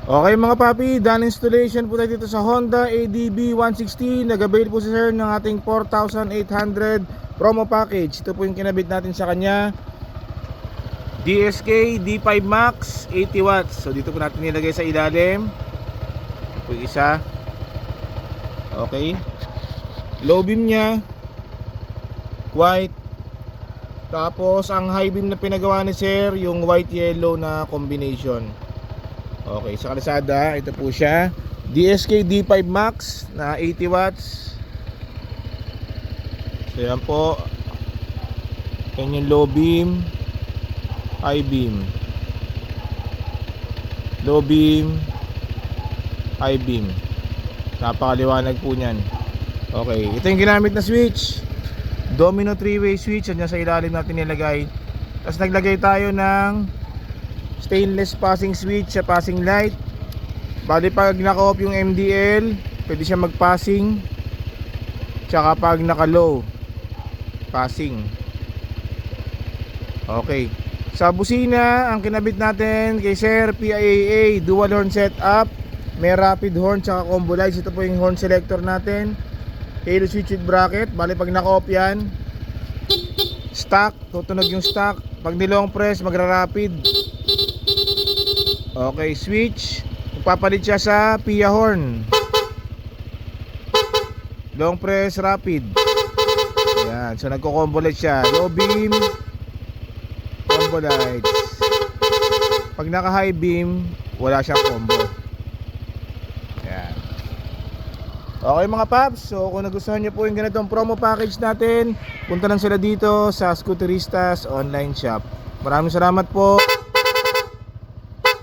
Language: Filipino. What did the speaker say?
Okay mga papi, done installation po tayo dito sa Honda ADB 160. Nag-avail po si sir ng ating 4,800 promo package. Ito po yung kinabit natin sa kanya, DSK D5 Max 80 watts. So dito po natin nilagay sa ilalim. Ito po yung isa. Okay, low beam nya white. Tapos ang high beam na pinagawa ni sir, yung white yellow na combination. Okay, sa kalsada, ito po siya, DSK D5 Max na 80 watts. So yan po. Yan yung low beam, high beam, low beam, high beam. Napakaliwanag po nyan. Okay, ito yung ginamit na switch, domino 3-way switch. Yan sa ilalim natin nilagay. Tapos naglagay tayo ng stainless passing switch sa passing light. Bali pag naka-off yung MDL, pwede siya mag-passing. Tsaka pag naka-low, passing. Okay. Sa busina, ang kinabit natin kay Sir, PIAA dual horn setup. May rapid horn tsaka combo lights. Ito po yung horn selector natin. Halo switch with bracket. Bali pag naka-off yan, stock, tutunog yung stock. Pag nilong press, magra-rapid. Okay, switch. Papalit siya sa PIA horn. Long press, rapid. Ayan, so nagko-combo light siya. Low beam, combo lights. Pag naka-high beam, wala siyang combo. Ayan. Okay mga paps, so kung nagustuhan nyo po yung ganitong promo package natin, punta lang sila dito sa Scooteristas online shop. Maraming salamat po.